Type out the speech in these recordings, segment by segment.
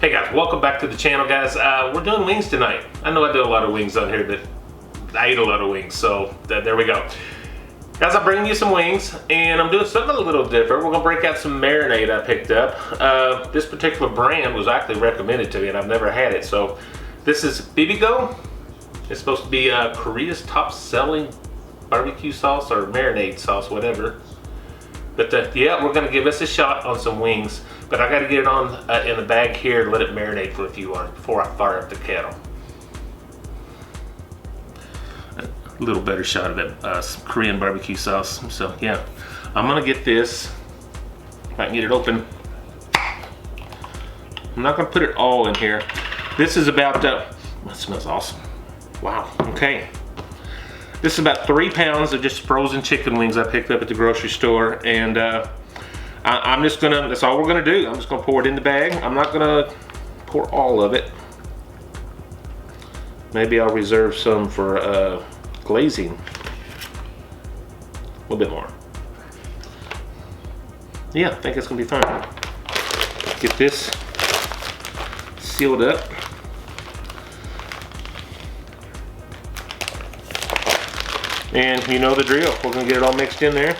Hey guys, welcome back to the channel, guys. We're doing wings tonight. I know I do a lot of wings on here, but I eat a lot of wings, so there we go. Guys, I'm bringing you some wings, and I'm doing something a little different. We're gonna break out some marinade I picked up. This particular brand was actually recommended to me, and I've never had it. So this is BBQ. It's supposed to be Korea's top-selling barbecue sauce or marinade sauce, whatever. But yeah, we're gonna give us a shot on some wings. But I gotta get it on in the bag here and let it marinate for a few hours before I fire up the kettle. A little better shot of that some Korean barbecue sauce. So yeah, I'm gonna get this. If I can get it open. I'm not gonna put it all in here. This is about, that smells awesome. Wow, okay. This is about 3 pounds of just frozen chicken wings I picked up at the grocery store, and I'm just gonna, that's all we're gonna do. I'm just gonna pour it in the bag. I'm not gonna pour all of it. Maybe I'll reserve some for glazing. A little bit more. Yeah, I think it's gonna be fine. Get this sealed up. And you know the drill. We're gonna get it all mixed in there.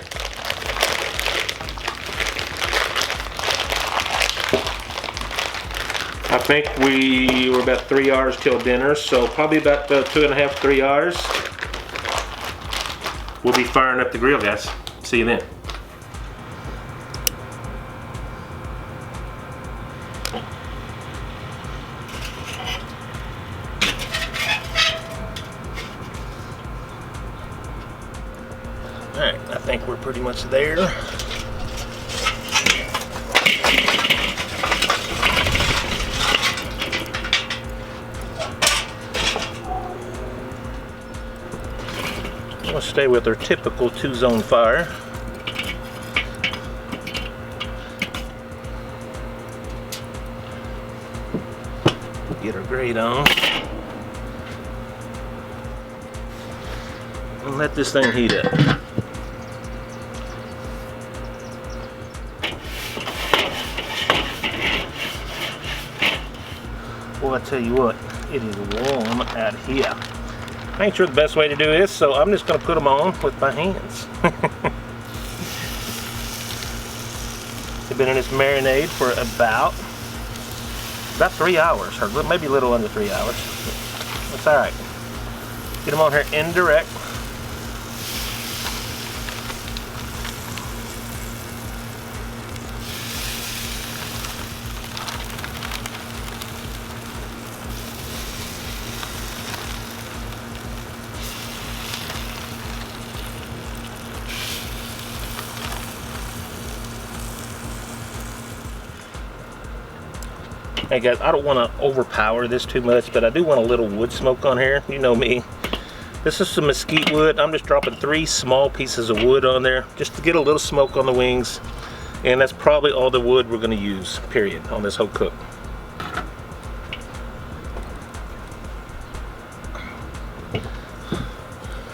I think we were about 3 hours till dinner, so probably about 2.5, 3 hours. We'll be firing up the grill, guys. See you then. Alright, I think we're pretty much there. We'll stay with our typical 2-zone fire. Get our grate on. And let this thing heat up. Well, I tell you what, it is warm out here. I ain't sure the best way to do this, so I'm just going to put them on with my hands. They've been in this marinade for about 3 hours, or maybe a little under 3 hours. That's all right. Get them on here indirect. Hey guys, I don't want to overpower this too much, but I do want a little wood smoke on here. You know me. This is some mesquite wood. I'm just dropping 3 small pieces of wood on there just to get a little smoke on the wings. And that's probably all the wood we're going to use, period, on this whole cook.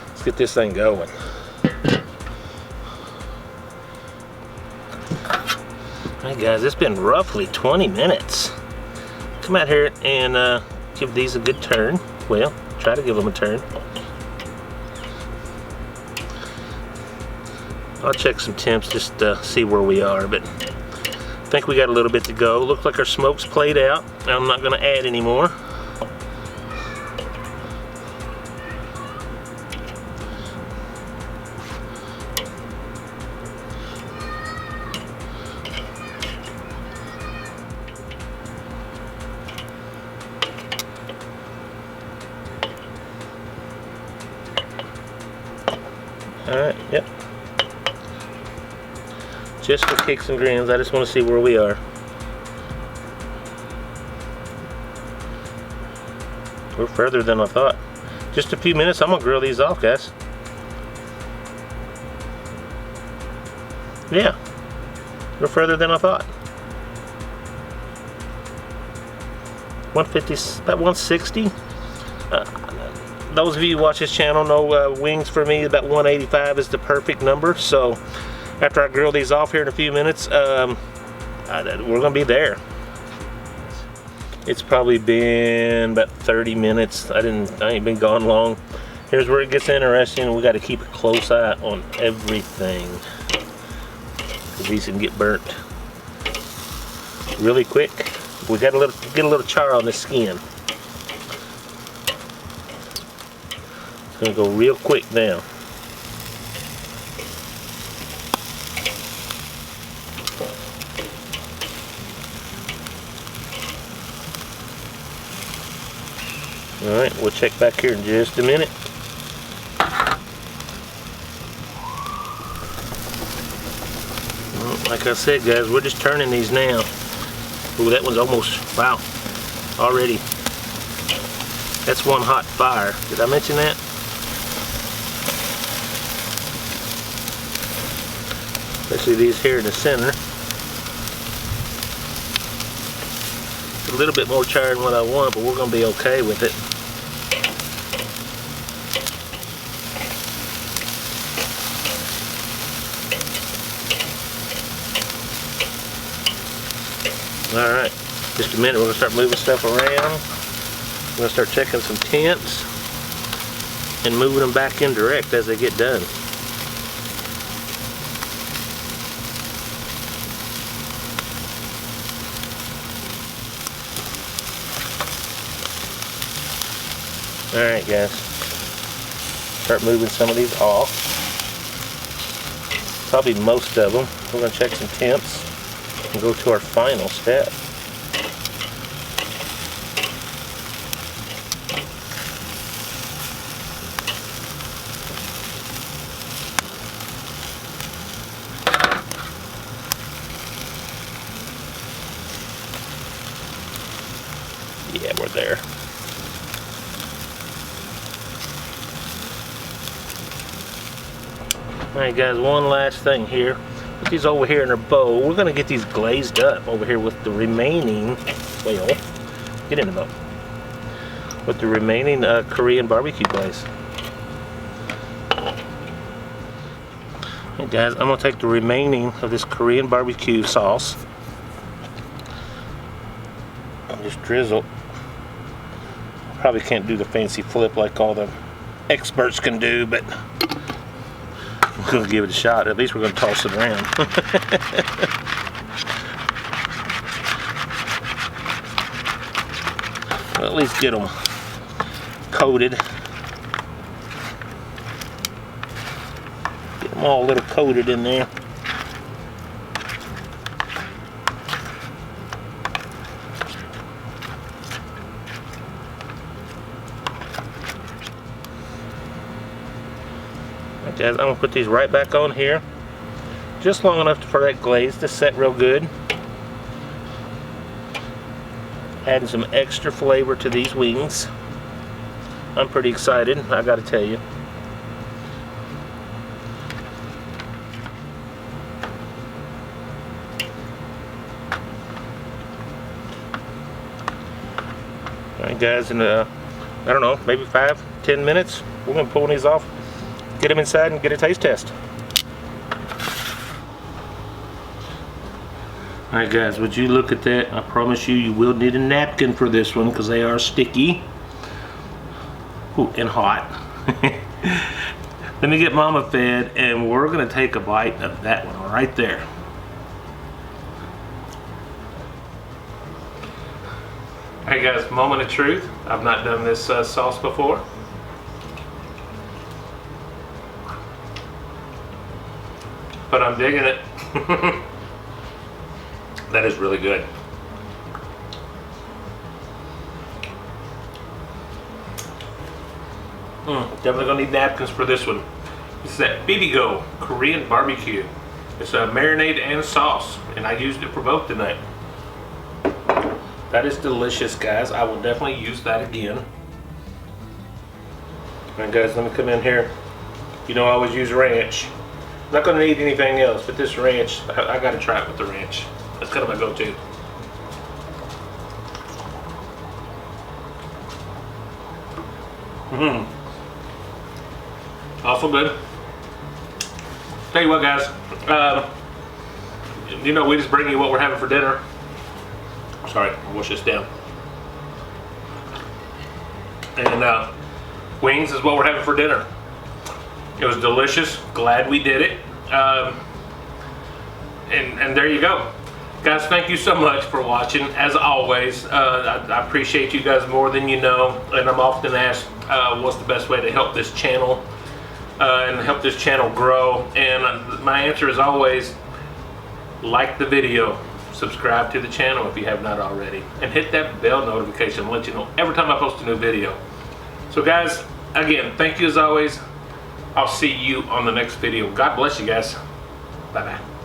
Let's get this thing going. Hey guys, it's been roughly 20 minutes. Come out here and give these a good turn. Well, try to give them a turn. I'll check some temps just to see where we are, but I think we got a little bit to go. Looks like our smoke's played out. I'm not going to add any more. Alright, yep. Just for kicks and grins, I just want to see where we are. We're further than I thought. Just a few minutes, I'm going to grill these off, guys. Yeah, we're further than I thought. 150, about 160. Those of you who watch this channel know wings for me, about 185 is the perfect number. So after I grill these off here in a few minutes, we're gonna be there. It's probably been about 30 minutes. I ain't been gone long. Here's where it gets interesting. We got to keep a close eye on everything, because these can get burnt really quick. We got get a little char on the skin. It's gonna go real quick now. Alright, we'll check back here in just a minute. Well, like I said, guys, we're just turning these now. Ooh, that one's almost, wow, already. That's one hot fire. Did I mention that? Especially these here in the center. A little bit more char than what I want, but we're going to be okay with it. Alright, just a minute, we're going to start moving stuff around. We're going to start checking some temps and moving them back in direct as they get done. Alright guys, start moving some of these off. Probably most of them. We're going to check some temps and go to our final step. Yeah, we're there. Alright guys, one last thing here. Put these over here in our bowl. We're going to get these glazed up over here with the remaining, well, get in the bowl, with the remaining Korean barbecue glaze. Alright guys, I'm going to take the remaining of this Korean barbecue sauce and just drizzle. Probably can't do the fancy flip like all the experts can do, but we're going to give it a shot. At least we're going to toss it around. Well, at least get them coated. Get them all a little coated in there. Guys, I'm going to put these right back on here, just long enough for that glaze to set real good. Adding some extra flavor to these wings. I'm pretty excited, I gotta tell you. Alright guys, in I don't know, maybe 5-10 minutes, we're going to pull these off. Get them inside and get a taste test. Alright guys, would you look at that? I promise you, you will need a napkin for this one because they are sticky. Ooh, and hot. Let me get Mama fed and we're going to take a bite of that one right there. Alright guys, moment of truth. I've not done this sauce before. But I'm digging it. That is really good. Definitely gonna need napkins for this one. This is that BBQ Korean barbecue. It's a marinade and sauce, and I used it for both tonight. That is delicious, guys. I will definitely use that again. Alright guys, let me come in here. You know I always use ranch. Not gonna need anything else, but this ranch, I gotta try it with the ranch. That's kind of my go-to. Also good. Tell you what, guys. You know, we just bring you what we're having for dinner. Sorry, I'll wash this down. And wings is what we're having for dinner. It was delicious. Glad we did it. And there you go. Guys, thank you so much for watching. As always, I appreciate you guys more than you know. And I'm often asked what's the best way to help this channel and help this channel grow. And my answer is always, like the video, subscribe to the channel if you have not already, and hit that bell notification to let you know every time I post a new video. So guys, again, thank you as always. I'll see you on the next video. God bless you guys. Bye-bye.